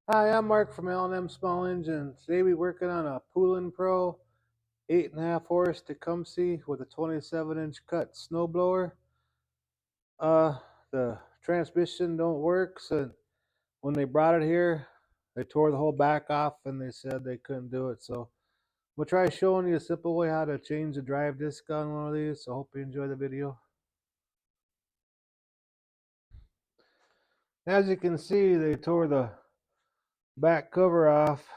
Hi, I'm Mark from L&M Small Engine. Today we're working on a Poulan Pro 8.5 horse Tecumseh with a 27-inch cut snowblower. The transmission don't work, so when they brought it here, they tore the whole back off and they said they couldn't do it. So we'll try showing you a simple way how to change the drive disc on one of these. So hope you enjoy the video. As you can see, they tore the back cover off.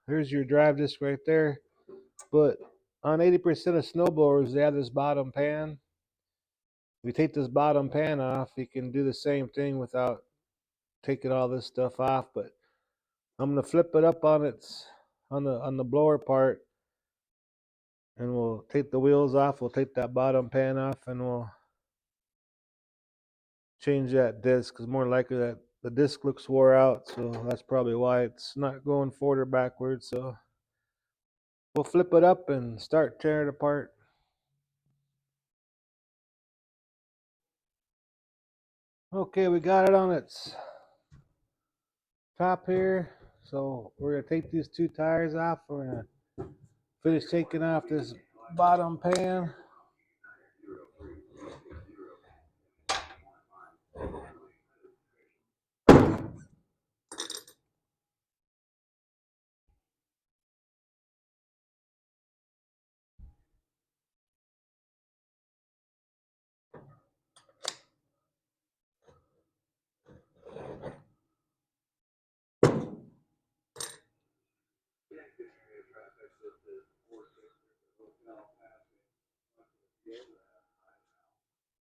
Here's your drive disc right there. But on 80% of snowblowers, they have this bottom pan. If you take this bottom pan off, you can do the same thing without taking all this stuff off. But I'm gonna flip it up on its on the blower part, and we'll take the wheels off. We'll take that bottom pan off, and we'll change that disc. Because more likely that the disc looks wore out, so that's probably why it's not going forward or backwards. So we'll flip it up and start tearing it apart. Okay, we got it on its top here. So we're gonna take these two tires off. We're gonna finish taking off this bottom pan.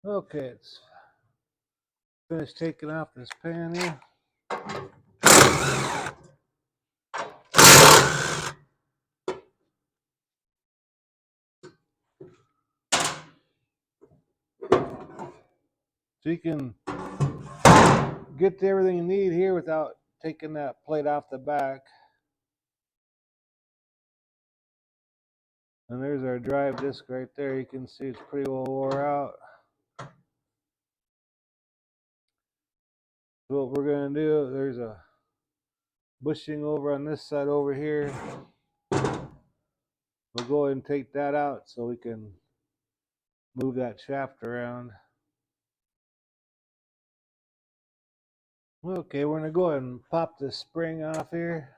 Okay, it's finished taking off this pan here. So you can get to everything you need here without taking that plate off the back. And there's our drive disc right there. You can see it's pretty well wore out. So what we're gonna do, there's a bushing over on this side over here. We'll go ahead and take that out so we can move that shaft around. Okay, we're gonna go ahead and pop this spring off here.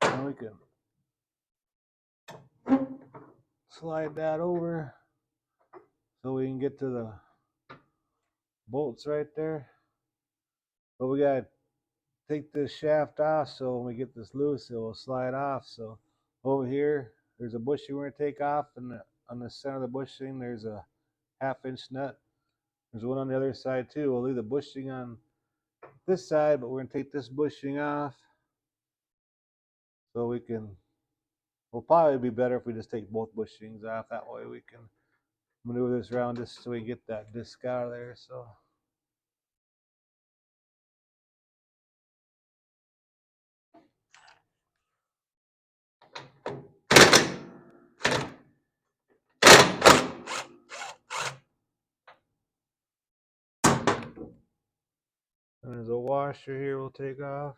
And we can slide that over so we can get to the bolts right there. But we gotta take this shaft off so when we get this loose it will slide off. So over here there's a bushing we're gonna take off, and on the center of the bushing there's a 1/2 inch nut. There's one on the other side too. We'll leave the bushing on this side, but we're gonna take this bushing off so we can, will probably be better if we just take both bushings off. That way we can maneuver this around just so we get that disc out of there. So and there's a washer here we'll take off.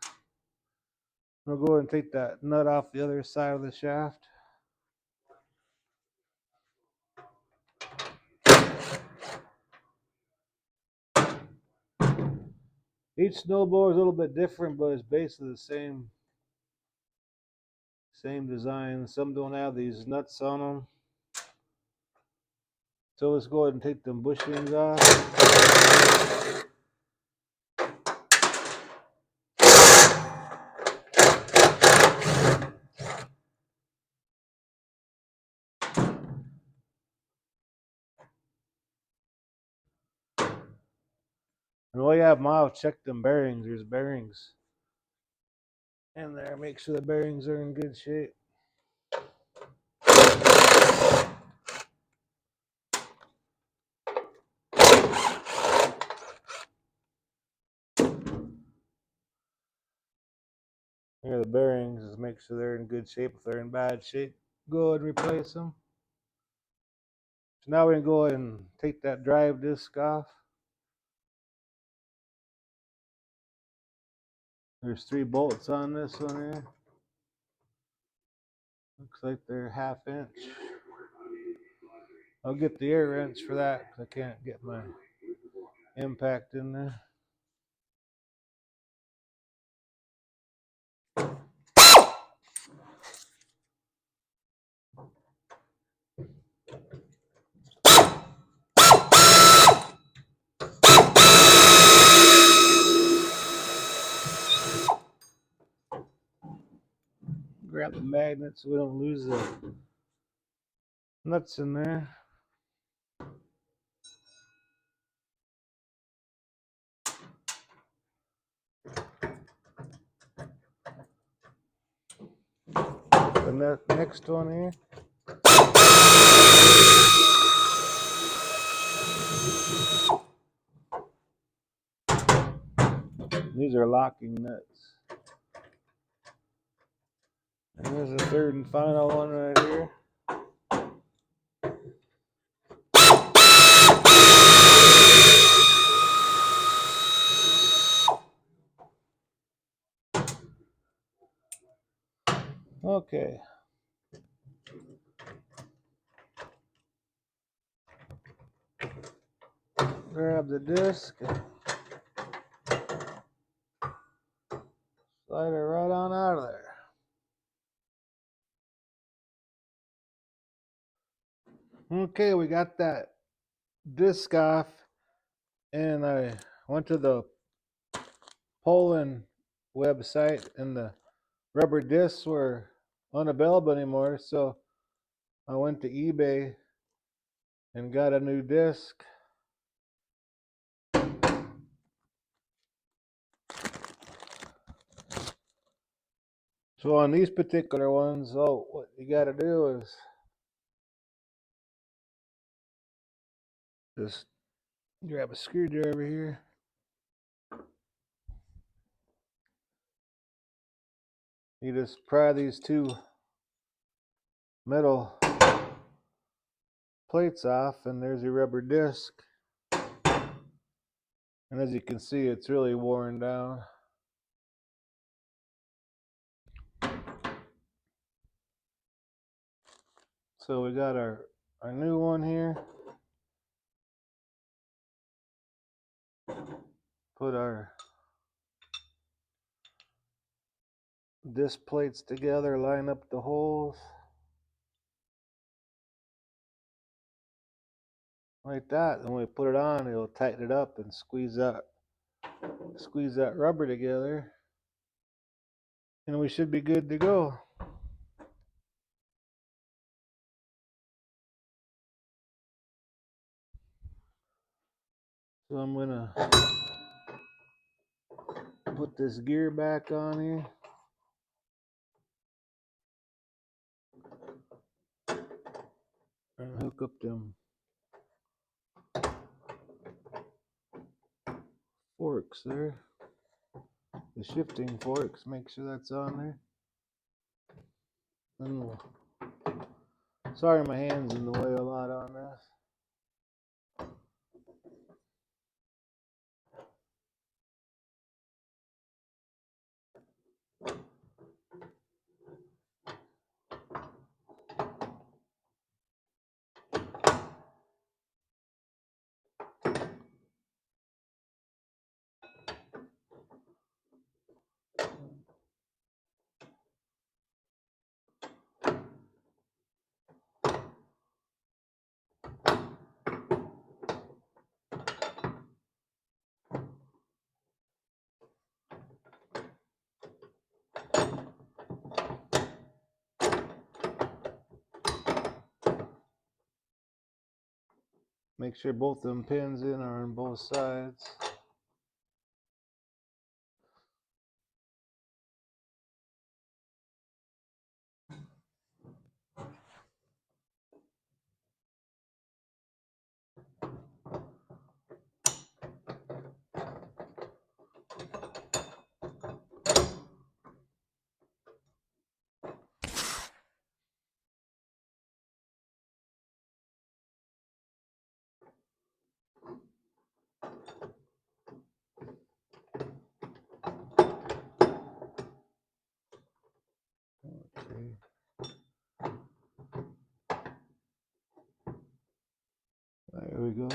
We'll go ahead and take that nut off the other side of the shaft. Each snowblower is a little bit different, but it's basically the same design. Some don't have these nuts on them. So let's go ahead and take them bushings off. And while you have them off, check them bearings. There's bearings in there. Make sure the bearings are in good shape. Here are the bearings. Just make sure they're in good shape. If they're in bad shape, go ahead and replace them. So now we're going to go ahead and take that drive disc off. There's 3 bolts on this one here. Looks like they're 1/2 inch. I'll get the air wrench for that because I can't get my impact in there. Grab the magnet so we don't lose the nuts in there. The next one here. These are locking nuts. And there's the 3rd and final one right here. Okay. Grab the disc. Slide it right on out of there. Okay, we got that disc off, and I went to the Poulan website, and the rubber discs were unavailable anymore, so I went to eBay and got a new disc. So on these particular ones, what you got to do is just grab a screwdriver here. You just pry these 2 metal plates off, and there's your rubber disc. And as you can see, it's really worn down. So we got our new one here. Put our disc plates together, line up the holes like that. And when we put it on, it'll tighten it up and squeeze that rubber together, and we should be good to go. So I'm gonna put this gear back on here. And hook up them forks there. The shifting forks, make sure that's on there. And sorry my hand's in the way a lot on this. Make sure both them pins are on both sides. There we go.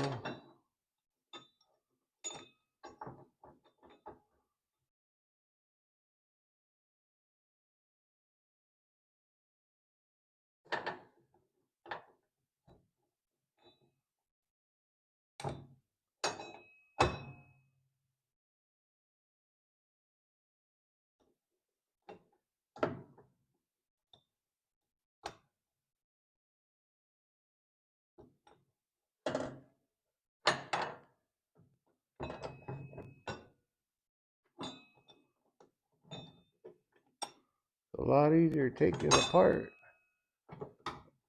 A lot easier taking it apart.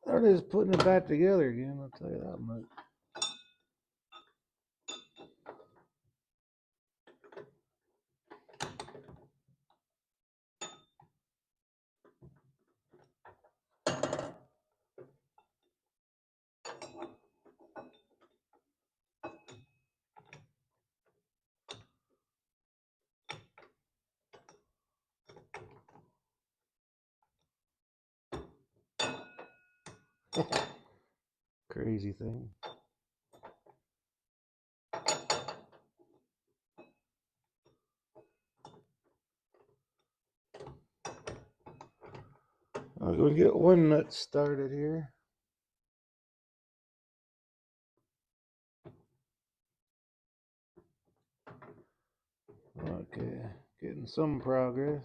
Or just putting it back together again, I'll tell you that much. Crazy thing. I'll go get one nut started here. Okay, getting some progress.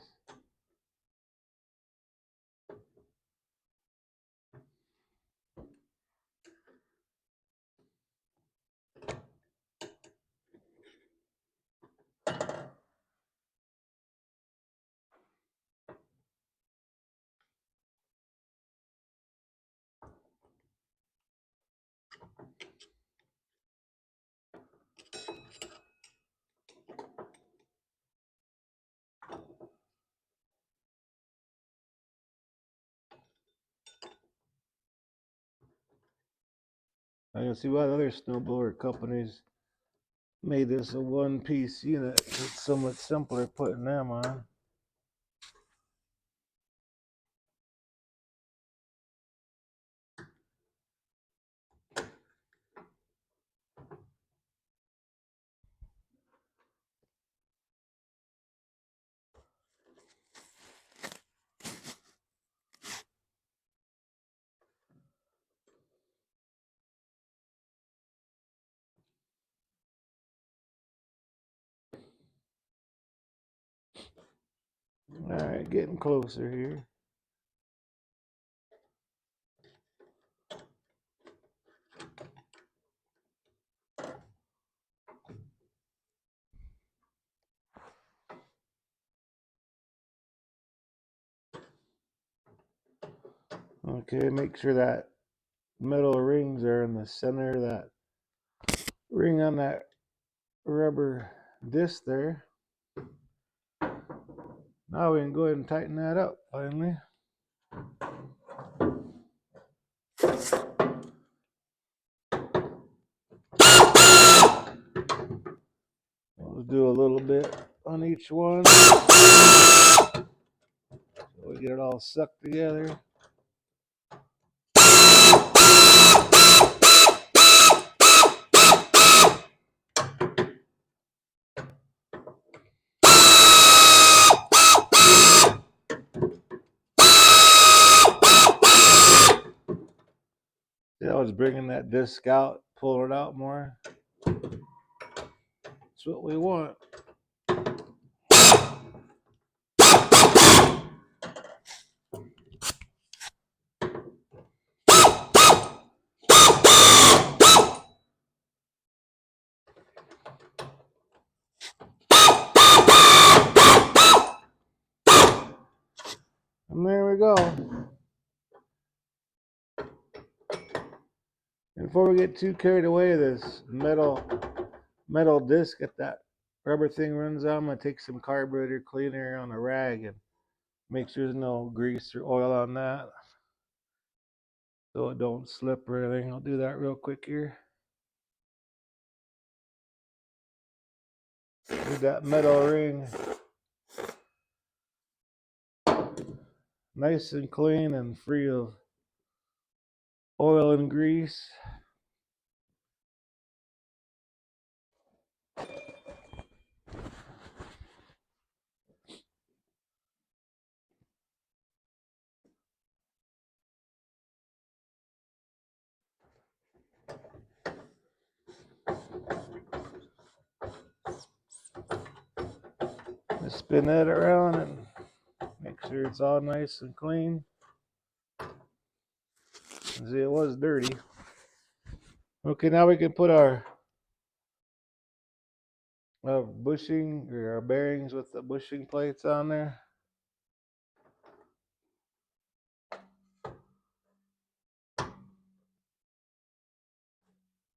I can see why the other snowblower companies made this a one-piece unit. It's so much simpler putting them on. Alright, getting closer here. Okay, make sure that metal rings are in the center of that ring on that rubber disc there. Now we can go ahead and tighten that up finally. We'll do a little bit on each one so we get it all sucked together. See, I was bringing that disc out, pulling it out more. That's what we want. And there we go. And before we get too carried away with this metal disc that rubber thing runs on, I'm going to take some carburetor cleaner on a rag and make sure there's no grease or oil on that so it don't slip or anything. I'll do that real quick here. With that metal ring nice and clean and free of oil and grease. spin that around and make sure it's all nice and clean. See, it was dirty. Okay, now we can put our bushing or our bearings with the bushing plates on there.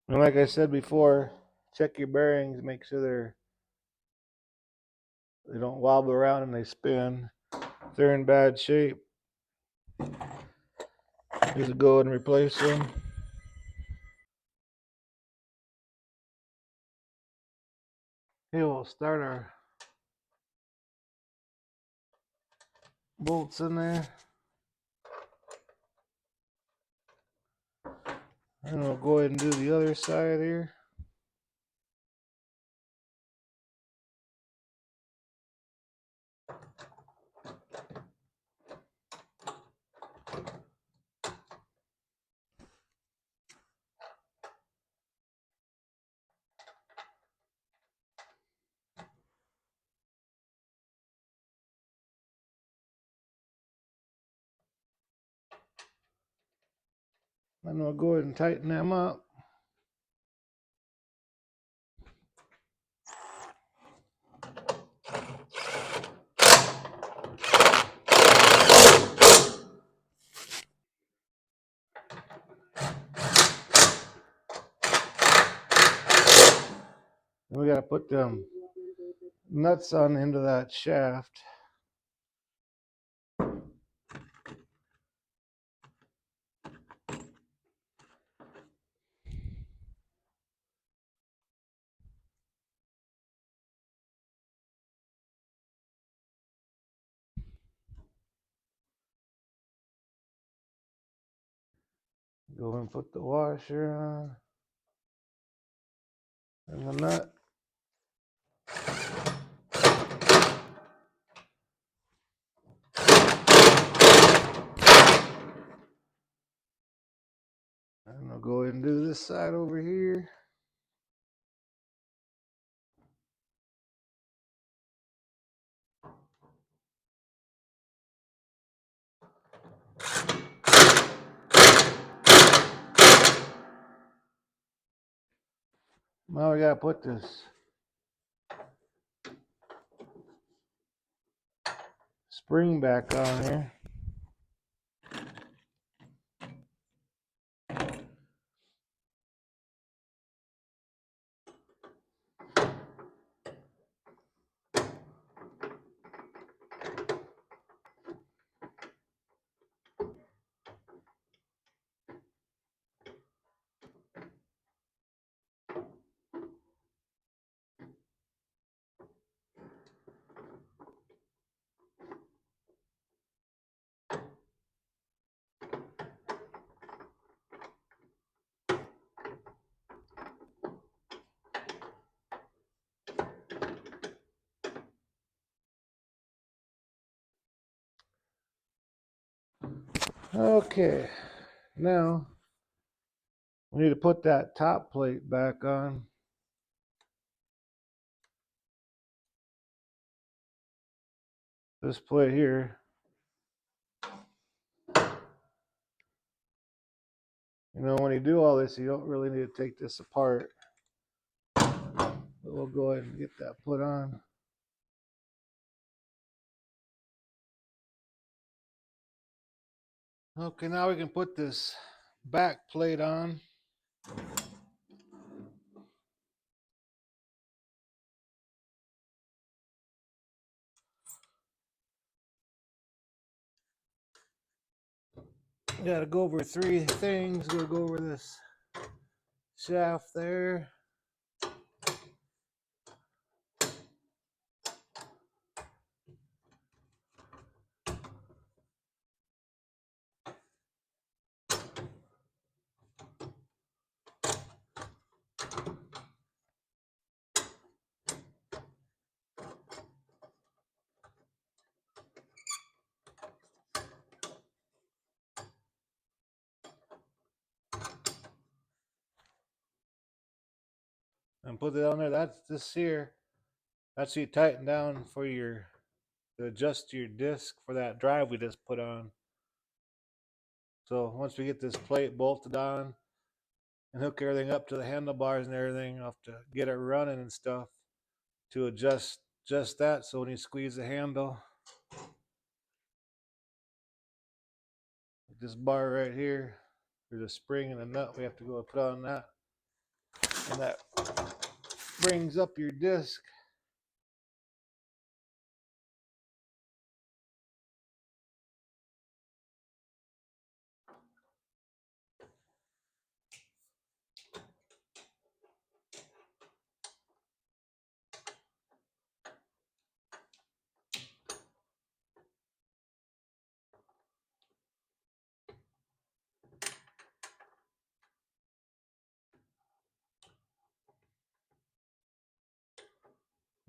And like I said before, check your bearings, make sure they don't wobble around and they spin. If they're in bad shape, just go and replace them. Here we'll start our bolts in there. And we'll go ahead and do the other side here. And we'll go ahead and tighten them up. And we got to put them nuts on into that shaft. Go and put the washer on and the nut. And I'll go ahead and do this side over here. Now we got to put this spring back on here. Okay, now we need to put that top plate back on. This plate here. You know, when you do all this, you don't really need to take this apart. But we'll go ahead and get that put on. Okay, now we can put this back plate on. Got to go over three things. We'll go over this shaft there. And put it on there. That's this here. That's you tighten down for your to adjust your disc for that drive we just put on. So once we get this plate bolted on and hook everything up to the handlebars and everything, I'll have to get it running and stuff to adjust just that. So when you squeeze the handle, this bar right here, there's a spring and a nut we have to go put on that, and that brings up your disc.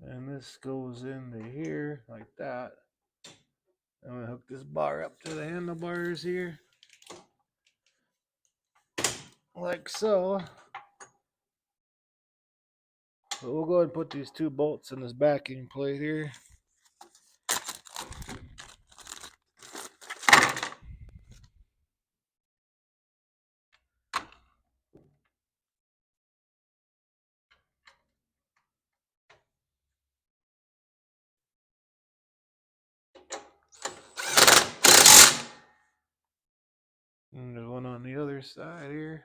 And this goes into here like that. I'm gonna hook this bar up to the handlebars here, like so. So we'll go ahead and put these two bolts in this backing plate here. And there's one on the other side here.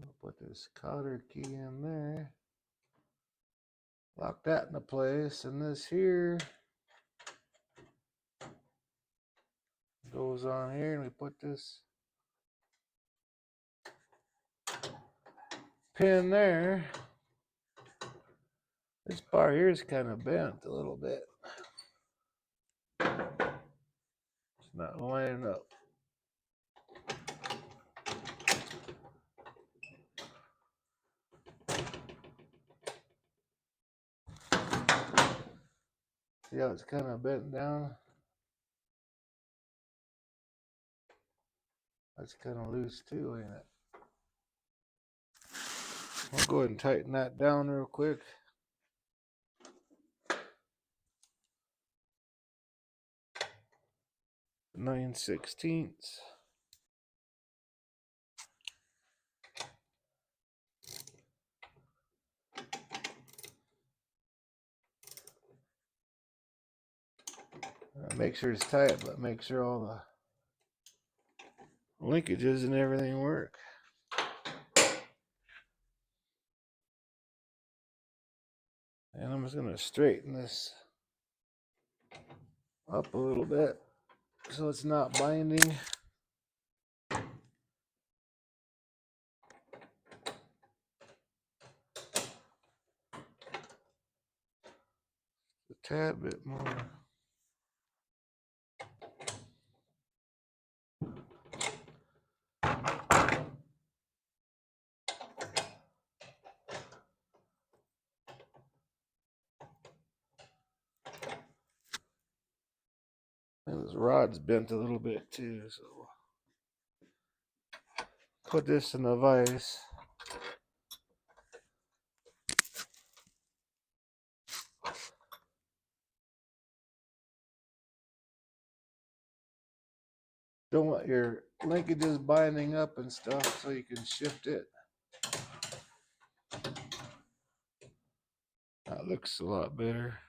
I'll put this cotter key in there. Lock that into place, and this here goes on here, and we put this pin there. This bar here is kind of bent a little bit. It's not lining up. See how it's kind of bent down? That's kind of loose too, ain't it? I'll go ahead and tighten that down real quick. 9/16. Make sure it's tight, but make sure all the linkages and everything work. And I'm just going to straighten this up a little bit so it's not binding. A tad bit more. And this rod's bent a little bit too, so put this in the vise. Don't want your linkages binding up and stuff, so you can shift it. That looks a lot better.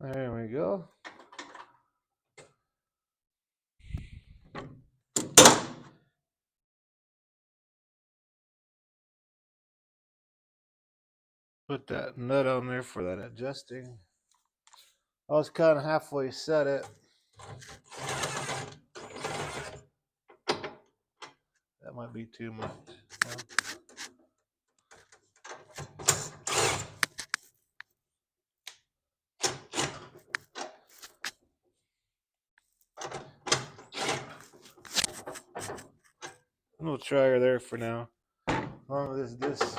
There we go. Put that nut on there for that adjusting. I was kind of halfway set it. That might be too much. We'll try her there for now. As long as this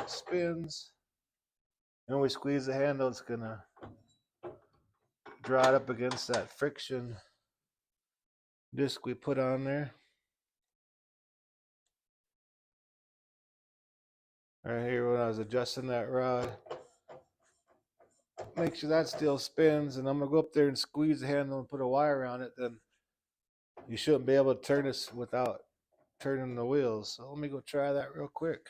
spins and we squeeze the handle, it's gonna draw it up against that friction disc we put on there. Right here when I was adjusting that rod. Make sure that still spins, and I'm gonna go up there and squeeze the handle and put a wire around it. Then you shouldn't be able to turn this without turning the wheels. So let me go try that real quick.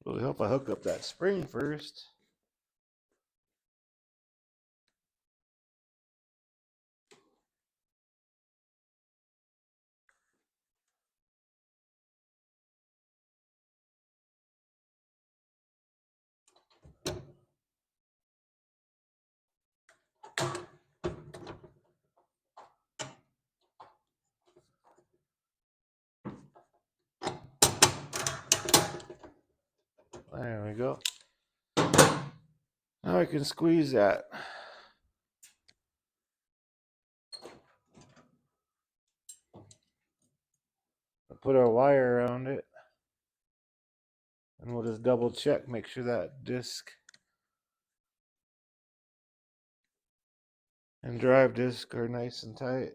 Really hope I hook up that spring first. There we go. Now I can squeeze that. I'll put our wire around it. And we'll just double check, make sure that disc and drive disc are nice and tight.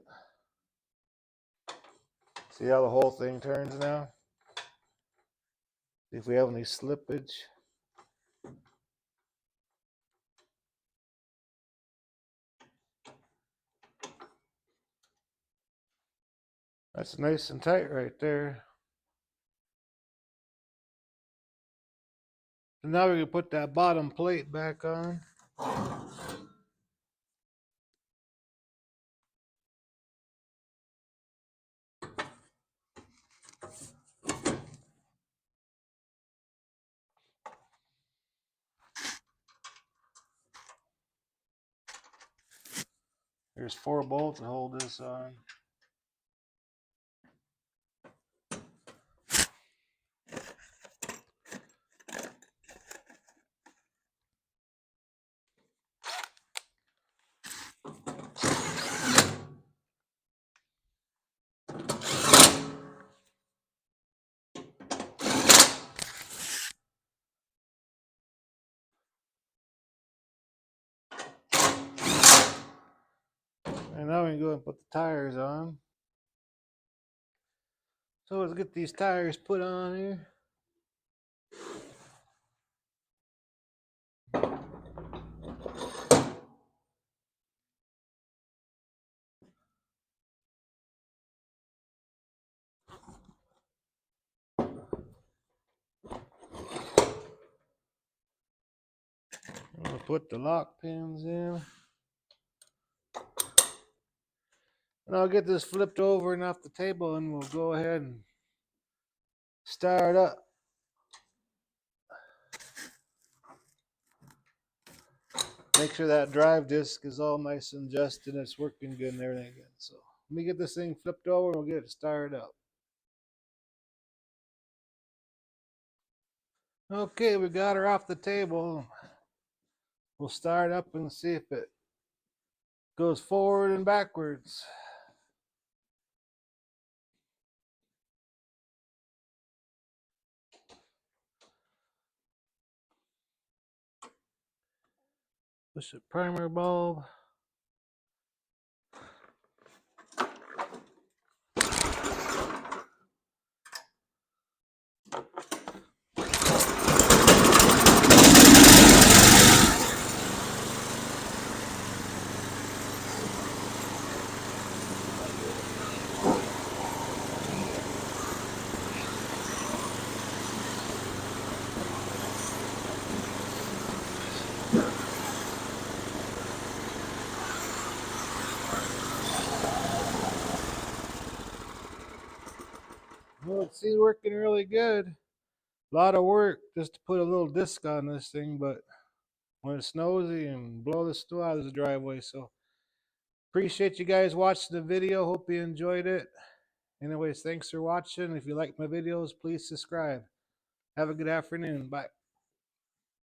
See how the whole thing turns now? See if we have any slippage. That's nice and tight right there. So now we can put that bottom plate back on. There's 4 bolts to hold this on. And now we can go and put the tires on. So let's get these tires put on here. I'm gonna put the lock pins in. And I'll get this flipped over and off the table, and we'll go ahead and start up. Make sure that drive disc is all nice and adjusted and it's working good and everything good. So let me get this thing flipped over and we'll get it started up. Okay, we got her off the table. We'll start up and see if it goes forward and backwards. Push the primer bulb. Well, it seems working really good. A lot of work just to put a little disc on this thing, but when it's snowy and blow the snow out of the driveway. So appreciate you guys watching the video. Hope you enjoyed it. Anyways, thanks for watching. If you like my videos, please subscribe. Have a good afternoon. Bye.